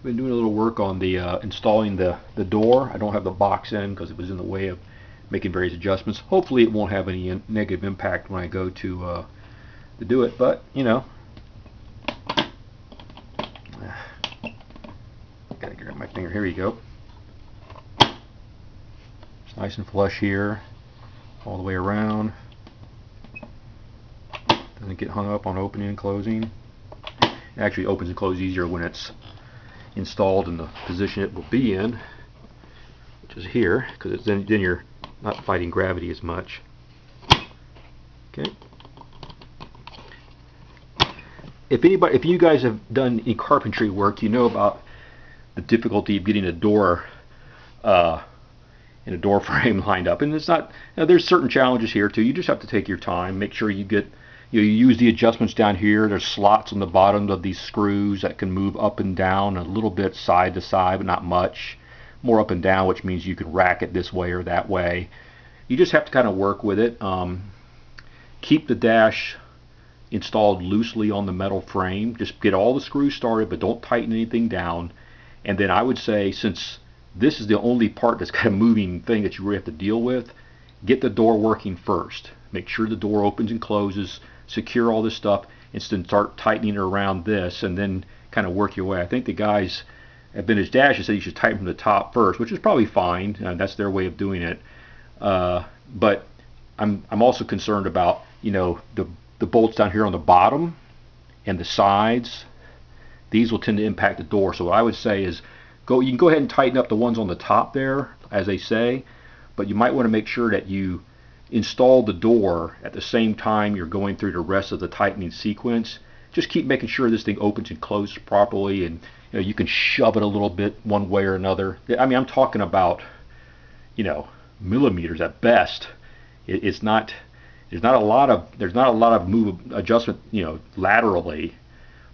been doing a little work on the installing the door. I don't have the box in because it was in the way of making various adjustments. Hopefully it won't have any negative impact when I go to do it, but you know, gotta grab my finger. Here you go. It's nice and flush here all the way around. Doesn't get hung up on opening and closing. It actually opens and closes easier when it's installed in the position it will be in, which is here, because then you're not fighting gravity as much. Okay. If you guys have done any carpentry work, you know about the difficulty of getting a door in a door frame lined up, and it's not. You know, there's certain challenges here too. You just have to take your time, make sure you get. You use the adjustments down here. There's slots on the bottom of these screws that can move up and down a little bit side to side, but not much. More up and down, which means you can rack it this way or that way. You just have to kind of work with it. Keep the dash installed loosely on the metal frame. Just get all the screws started, but don't tighten anything down. And then I would say, since this is the only part that's kind of moving thing that you really have to deal with, get the door working first. Make sure the door opens and closes. Secure all this stuff, and then start tightening around this, and then kind of work your way. I think the guys at Vintage Dash said you should tighten from the top first, which is probably fine. That's their way of doing it. But I'm also concerned about, you know, the bolts down here on the bottom and the sides. These will tend to impact the door. So what I would say is you can go ahead and tighten up the ones on the top there, as they say, but you might want to make sure that you install the door at the same time you're going through the rest of the tightening sequence. Just keep making sure this thing opens and closes properly, and you know, you can shove it a little bit one way or another. I mean, I'm talking about, you know, millimeters at best. It's not. There's not a lot of move adjustment, you know, laterally,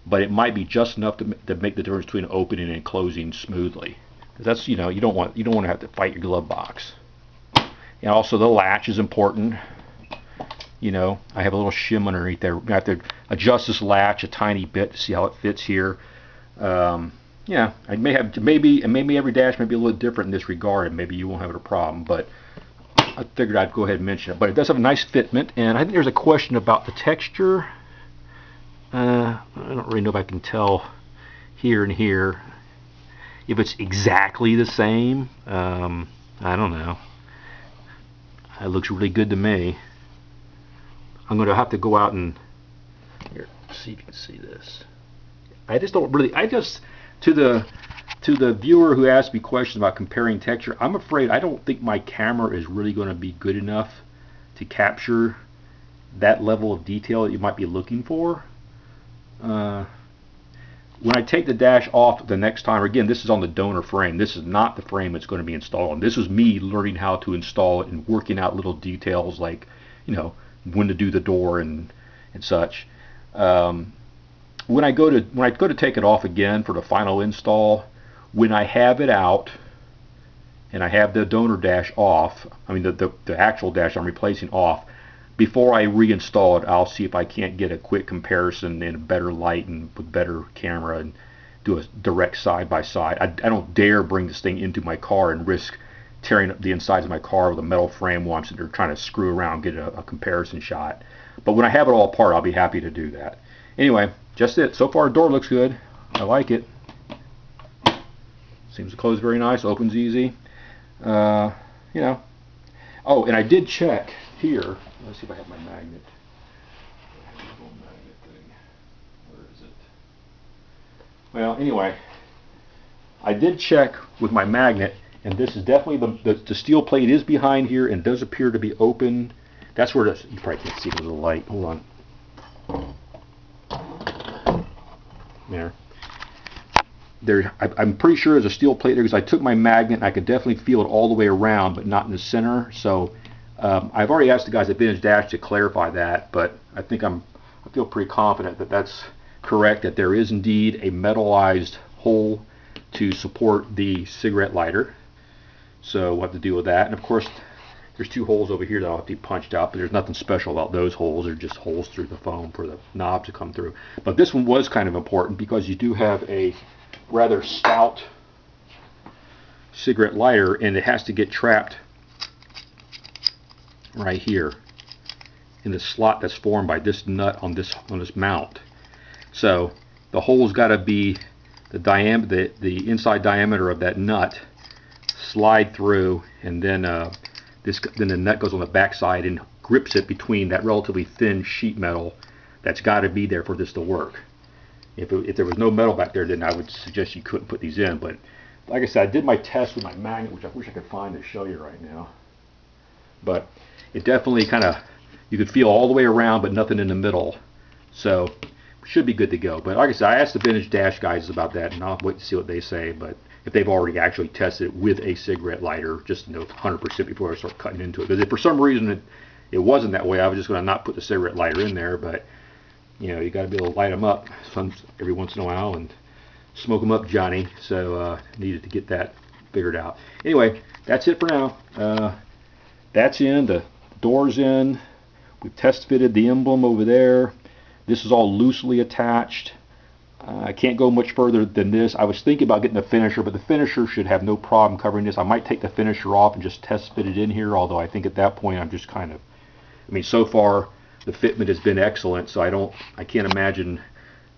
but it might be just enough to make the difference between opening and closing smoothly. That's, you know, you don't want to have to fight your glove box. And also the latch is important. You know, I have a little shim underneath there. I have to adjust this latch a tiny bit to see how it fits here. Yeah, I may have maybe every dash may be a little different in this regard, and maybe you won't have a problem. But I figured I'd go ahead and mention it. But it does have a nice fitment, and I think there's a question about the texture. I don't really know if I can tell here and here if it's exactly the same. I don't know. It looks really good to me. I'm going to have to go out and here, see if you can see this. I just don't really. To the viewer who asked me questions about comparing texture, I'm afraid I don't think my camera is really going to be good enough to capture that level of detail that you might be looking for. When I take the dash off the next time, again, this is on the donor frame. This is not the frame that's going to be installed on. This was me learning how to install it and working out little details like, you know, when to do the door and such. When I go to take it off again for the final install, when I have it out and I have the donor dash off, I mean the actual dash I'm replacing off, before I reinstall it, I'll see if I can't get a quick comparison in a better light and with better camera and do a direct side by side. I don't dare bring this thing into my car and risk tearing up the insides of my car with a metal frame while I'm sitting there trying to screw around and get a comparison shot. But when I have it all apart, I'll be happy to do that. Anyway, just it. So far, the door looks good. I like it. Seems to close very nice. Opens easy. You know. Oh, and I did check here. Let's see if I have my magnet. I have a little magnet thing. Where is it? Well, anyway, I did check with my magnet, and this is definitely the steel plate is behind here and does appear to be open. That's where you probably can't see it with the light. Hold on. There. I'm pretty sure there's a steel plate there because I took my magnet and I could definitely feel it all the way around, but not in the center. So I've already asked the guys at Vintage Dash to clarify that, but I think I feel pretty confident that that's correct, that there is indeed a metallized hole to support the cigarette lighter. So we'll have to deal with that. And of course, there's two holes over here that will have to be punched out, but there's nothing special about those holes. They're just holes through the foam for the knob to come through. But this one was kind of important because you do have a rather stout cigarette lighter, and it has to get trapped right here in the slot that's formed by this nut on this mount. So the hole's got to be the inside diameter of that nut slide through, and then then the nut goes on the back side and grips it between that relatively thin sheet metal that's got to be there for this to work. If there was no metal back there, then I would suggest you couldn't put these in. But like I said, I did my test with my magnet, which I wish I could find to show you right now. But it definitely kind of, you could feel all the way around, but nothing in the middle. So should be good to go. But like I said, I asked the Vintage Dash guys about that, and I'll wait to see what they say. But if they've already actually tested it with a cigarette lighter, just to know 100% before I start cutting into it. Because if for some reason it wasn't that way, I was just going to not put the cigarette lighter in there. But you know, you got to be able to light them up every once in a while and smoke them up, Johnny. So needed to get that figured out. Anyway, that's it for now. That's in, the door's in. We've test fitted the emblem over there. This is all loosely attached. I can't go much further than this. I was thinking about getting the finisher, but the finisher should have no problem covering this. I might take the finisher off and just test fit it in here, although I think at that point I'm just kind of, I mean, so far the fitment has been excellent, so I can't imagine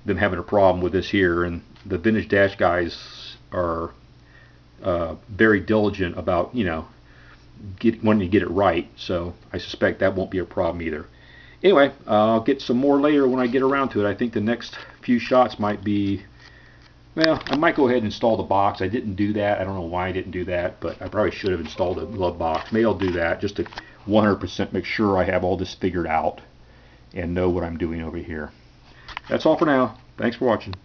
them having a problem with this here. And the Vintage Dash guys are very diligent about, you know, wanting to get it right, so I suspect that won't be a problem either. Anyway, I'll get some more later when I get around to it. I think the next few shots might be, well, I might go ahead and install the box. I didn't do that. I don't know why I didn't do that, but I probably should have installed a glove box. Maybe I'll do that just to 100% make sure I have all this figured out and know what I'm doing over here. That's all for now. Thanks for watching.